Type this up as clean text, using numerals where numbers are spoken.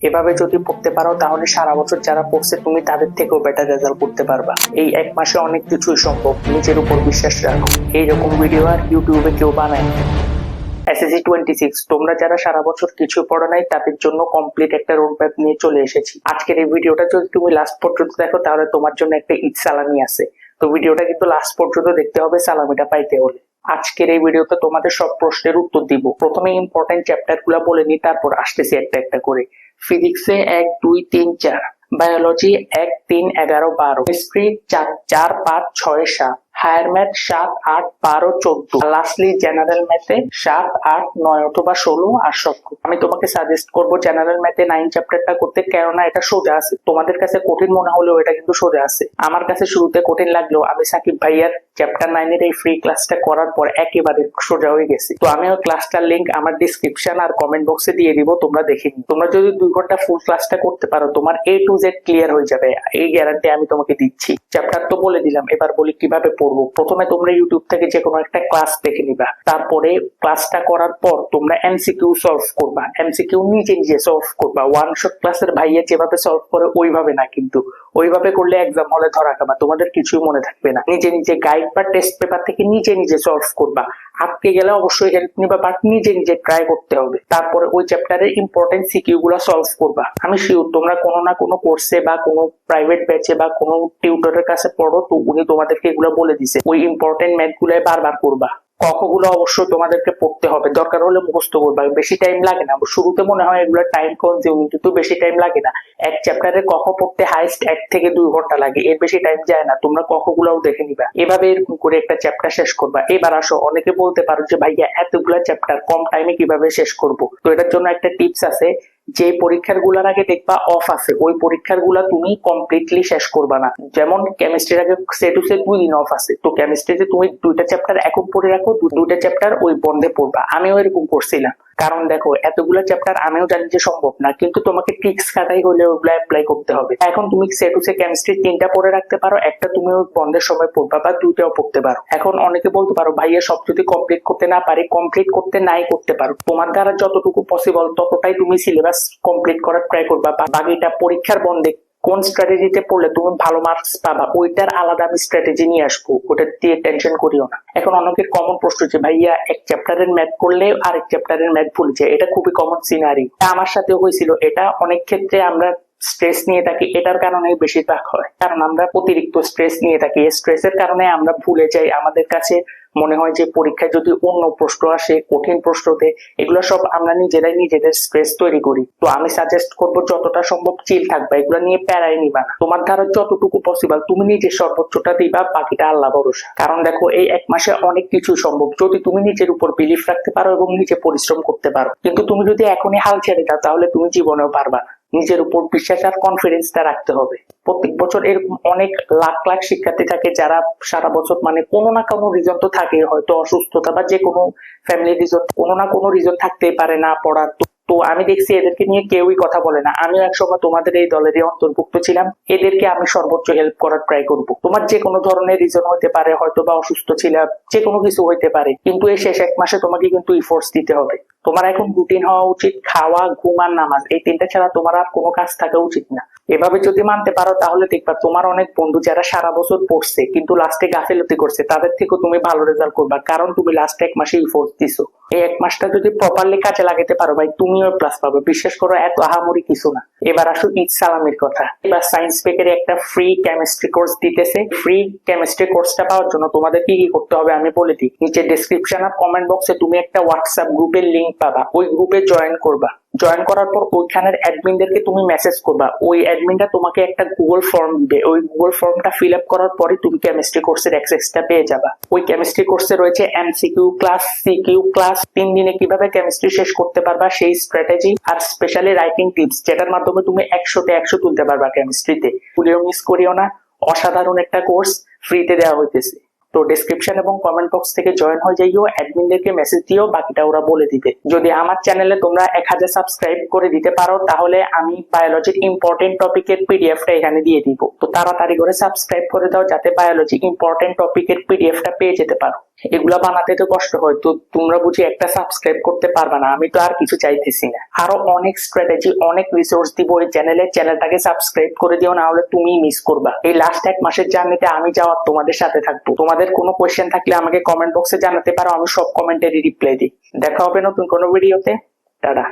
এভাবে যদি পড়তে পারো তাহলে সারা বছর যারা পড়ছে তুমি তাদের থেকেও বেটার রেজাল্ট করতে পারবা। এই এক মাসে অনেক কিছুই সম্ভব, নিজের উপর বিশ্বাস রাখো। এইরকম ভিডিও আর ইউটিউবে কেউ বানায়। এসএসসি 26 তোমরা যারা সারা বছর কিছু পড়ো নাই তাদের জন্য কমপ্লিট একটা রোড ম্যাপ নিয়ে চলে এসেছি। আজকের এই ভিডিওটা যদি তুমি লাস্ট পর্যন্ত দেখো তাহলে তোমার জন্য একটা ঈদ সালামি আছে। তো ভিডিওটা কিন্তু লাস্ট পর্যন্ত দেখতে হবে সালামিটা পাইতে হলে। আজকের এই ভিডিওতে তোমাদের সব প্রশ্নের উত্তর দিব। প্রথমে ইম্পর্টেন্ট চ্যাপ্টার গুলা বলে নি, তারপর আসতেছি একটা একটা করে। ফিজিক্সে 1, 2, 3, 4, biology 1, 3, 11, 12, chemistry 4, 4, 5, 6, 7, higher math 7, 8, 12, 14, lastly general ম্যাথে 7, 8, 9 অথবা 16 আর সবকু। আমি তোমাকে সাজেস্ট করব জেনারেল ম্যাথে 9 চ্যাপ্টারটা করতে, কেননা এটা সোজা আছে। তোমাদের কাছে কঠিন মনে হলেও এটা কিন্তু সোজা আছে। আমার কাছে শুরুতে কঠিন লাগলেও আমি সাকিব ভাইয়ার চ্যাপ্টার 9 এর এই ফ্রি ক্লাসটা করার পর একেবারে সোজা হয়ে গেছে। তো আমি ওই ক্লাসটার লিংক আমার ডিসক্রিপশন আর কমেন্ট বক্সে দিয়ে দিব, তোমরা দেখে নিও। তোমরা যদি 2 ঘন্টা ফুল ক্লাসটা করতে পারো তোমার A to Z ক্লিয়ার হয়ে যাবে, এই গ্যারান্টি আমি তোমাকে দিচ্ছি। চ্যাপ্টার তো বলে দিলাম, এবার বলি কিভাবে পড়বো। প্রথমে তোমরা ইউটিউব থেকে যে কোনো একটা ক্লাস দেখে নিবা, তারপরে ক্লাসটা করার পর তোমরা এমসিকিউ সলভ করবা। এমসিকিউ নিজে নিজে সলভ করবা। ওয়ান শট ক্লাসের ভাইয়া যেভাবে সলভ করে ওইভাবে না, কিন্তু ওইভাবে করলে এক্সাম হলে ধরা খাবা, তোমাদের কিছুই মনে থাকবে না। নিজে নিজে গাইড বা টেস্ট পেপার থেকে নিজে নিজে সলভ করবা। আটকে গেলে অবশ্যই হেল্প নিবা, বাট নিজে নিজে ট্রাই করতে হবে। তারপরে ওই চ্যাপ্টারের ইম্পর্টেন্ট সিকিউ গুলা সলভ করবা। আমি শিওর তোমরা কোনো না কোনো কোর্সে বা কোনো প্রাইভেট ব্যাচে বা কোনো টিউটরের কাছে পড়ো, তো উনি তোমাদেরকে এগুলো বলে দিছে। ওই ইম্পর্টেন্ট ম্যাথ গুলাই বারবার করবা। কখগুলো অবশ্যই তোমাদেরকে পড়তে হবে, দরকার হলে মুখস্থ করবা। বেশি টাইম লাগে না, শুরুতে মনে হয় এগুলো টাইম কনজিউমিং, কিন্তু বেশি টাইম লাগে না। এক চ্যাপ্টারে কখ পড়তে হাইস্ট 1 থেকে 2 ঘন্টা লাগে, এর বেশি টাইম যায় না। তোমরা কখগুলোও দেখে নিবা, এভাবে এরকম করে একটা চ্যাপ্টার শেষ করবা। এবার আসো, অনেকে বলতে পারো যে ভাইয়া এতগুলা চ্যাপ্টার কম টাইমে কিভাবে শেষ করব। তো এটার জন্য একটা টিপস আছে। যে পরীক্ষার গুলার আগে দেখবা অফ আছে, ওই পরীক্ষার গুলা তুমি কমপ্লিটলি শেষ করবা না। যেমন কেমিস্ট্রির আগে সে টু সে 2 দিন অফ আছে, তো কেমিস্ট্রিতে তুমি 2টা চ্যাপ্টার এখন পড়ে রাখো, 2টা চ্যাপ্টার ওই বন্ধে পড়বা। আমিও এরকম করছিলাম, কারণ দেখো এতগুলো চ্যাপ্টার আমিও জানি যে সম্ভব না, কিন্তু তোমাকে ট্রিক্স খাটাই হলে ওগুলো অ্যাপ্লাই করতে হবে। এখন তুমি সে টু সে কেমিস্ট্রি 3টা পড়ে রাখতে পারো, একটা তুমি ওই বন্ধের সময় পড়বা, বা 2টাও পড়তে পারো। এখন অনেকে বলতে পারো ভাইয়া সব যদি কমপ্লিট করতে না পারি, কমপ্লিট করতে নাই করতে পারো। তোমার দ্বারা যতটুকু পসিবল ততটাই তুমি সিলেবাস কমপ্লিট করার ট্রাই করবা। বাকিটা পরীক্ষার বন্ধে কোন স্ট্র্যাটেজিতে পড়লে তুমি ভালো মার্কস পাবা, ওইটার আলাদা আমি স্ট্র্যাটেজি নিয়ে আসবো, ওটা দিয়ে টেনশন করিও না। এখন অনেকের কমন প্রশ্ন যে ভাইয়া এক চ্যাপ্টারের ম্যাথ করলে আরেক চ্যাপ্টারের ম্যাথ ভুলে যায়, এটা খুবই কমন সিনারি। আমার সাথেও হয়েছিল। এটা অনেক ক্ষেত্রে আমরা স্ট্রেস নিয়ে থাকি, এটার কারণে বেশিরভাগ হয়, কারণ আমরা অতিরিক্ত স্ট্রেস নিয়ে থাকি। এই স্ট্রেসের কারণে আমরা ভুলে যাই। আমাদের কাছে মনে হয় যে পরীক্ষায় যদি অন্য প্রশ্ন আসে, কঠিন প্রশ্ন দেয়, এগুলো সব আমরা নিজেরাই নিজেদের স্ট্রেস তৈরি করি। তো আমি সাজেস্ট করবো যতটা সম্ভব চিল থাকবা, এগুলো নিয়ে প্যারাই নিবা না। তোমার দ্বারা যতটুকু পসিবল তুমি নিজের সর্বোচ্চটা দিবা, বাকিটা আল্লাহ ভরসা। কারণ দেখো এই এক মাসে অনেক কিছু সম্ভব যদি তুমি নিজের উপর বিলিফ রাখতে পারো এবং নিজে পরিশ্রম করতে পারো। কিন্তু তুমি যদি এখনই হাল ছেড়ে দাও তাহলে তুমি জীবনেও পারবা না। নিজের উপর বিশ্বাস আর কনফিডেন্সটা রাখতে হবে। প্রত্যেক বছর এরকম অনেক লাখ লাখ শিক্ষার্থী থাকে যারা সারা বছর মানে কোনো না কোনো রিজন তো থাকে, হয়তো অসুস্থতা বা যে কোনো ফ্যামিলি রিজন, কোনো না কোনো রিজন থাকতেই পারে না পড়ার। তো আমি দেখছি এদেরকে নিয়ে কেউই কথা বলে না। আমিও একসময় তোমাদের এই দলেরই অন্তর্ভুক্ত ছিলাম। এদেরকে আমি সর্বোচ্চ হেল্প করার ট্রাই করব। তোমার যে কোনো ধরনের রিজন হতে পারে, হয়তো বা অসুস্থ ছিলাম, যে কোনো কিছু হইতে পারে, কিন্তু এই শেষ এক মাসে তোমাকে কিন্তু এফোর্টস দিতে হবে। তোমার এখন রুটিন হওয়া উচিত খাওয়া, ঘুম আর নামাজ, এই 3টা ছাড়া তোমার আর কোনো কাজ থাকা উচিত না। এভাবে যদি মানতে পারো তাহলে দেখবা তোমার অনেক বন্ধু যারা সারা বছর পড়ছে কিন্তু লাস্টে গাফিলতি করছে, তাদের থেকেও তুমি ভালো রেজাল্ট করবা, কারণ তুমি লাস্ট এক মাসে এফোর্টস দিছো। এই এক মাসটা যদি প্রপারলি কাজে লাগাতে পারো ভাই, তুমিও প্লাস পাবে, বিশ্বাস করো। এত আহামরি কিছু না। এবার আসো ঈদ সালামির কথা। এবার সায়েন্স পেকের একটা ফ্রি কেমিস্ট্রি কোর্স দিতেছে। ফ্রি কেমিস্ট্রি কোর্সটা পাওয়ার জন্য তোমাদের কি কি করতে হবে আমি বলে দিই। নিচে ডেসক্রিপশন আর কমেন্ট বক্সে তুমি একটা হোয়াটসঅ্যাপ গ্রুপের লিংক পাবা, ওই গ্রুপে জয়েন করবা। জয়েন করার পর ওইখানের অ্যাডমিনদেরকে তুমি মেসেজ করবা। ওই অ্যাডমিনটা তোমাকে একটা গুগল ফর্ম দিবে, ওই গুগল ফর্মটা ফিল আপ করার পরে তুমি কেমিস্ট্রি কোর্সের অ্যাক্সেসটা পেয়ে যাবা। ওই কেমিস্ট্রি কোর্সে রয়েছে এমসিকিউ ক্লাস, সিকিউ ক্লাস, 3 দিনে কিভাবে কেমিস্ট্রি শেষ করতে পারবা সেই স্ট্র্যাটেজি, আর স্পেশালি রাইটিং টিপস, যেটার মাধ্যমে তুমি 100তে 100 তুলতে পারবা কেমিস্ট্রিতে। ভুলেও মিস করিও না, অসাধারণ একটা কোর্স ফ্রিতে দেওয়া হইতেছে। তো ডেসক্রিপশন এবং কমেন্ট বক্স থেকে জয়েন হয়ে যাইও, অ্যাডমিনদেরকে মেসেজ দিও, বাকিটা ওরা বলে দিবে। যদি আমার চ্যানেলে তোমরা 1000 সাবস্ক্রাইব করে দিতে পারো তাহলে আমি বায়োলজির ইম্পর্টেন্ট টপিকের পিডিএফটা এখানে দিয়ে দিব। তো তাড়াতাড়ি করে সাবস্ক্রাইব করে দাও যাতে বায়োলজি ইম্পর্টেন্ট টপিকের পিডিএফটা পেয়ে যেতে পারো। এগুলা বানাতে তো কষ্ট হয়, তো তোমরা বুঝি একটা সাবস্ক্রাইব করতে পারবে না? আমি তো আর কিছু চাইতেছি না। আরো অনেক স্ট্র্যাটেজি, অনেক রিসোর্স দিব এই চ্যানেলটাকে সাবস্ক্রাইব করে দিও, না হলে তুমি মিস করবা। এই লাস্ট 1 মাসের জার্নিতে আমি যাওয়ার তোমাদের সাথে থাকবো। তোমাদের কোনো কোয়েশ্চেন থাকলে আমাকে কমেন্ট বক্সে জানাতে পারো, আমি সব কমেন্টেরই রিপ্লাই দিই। দেখা হবে নতুন কোনো ভিডিওতে। টাটা।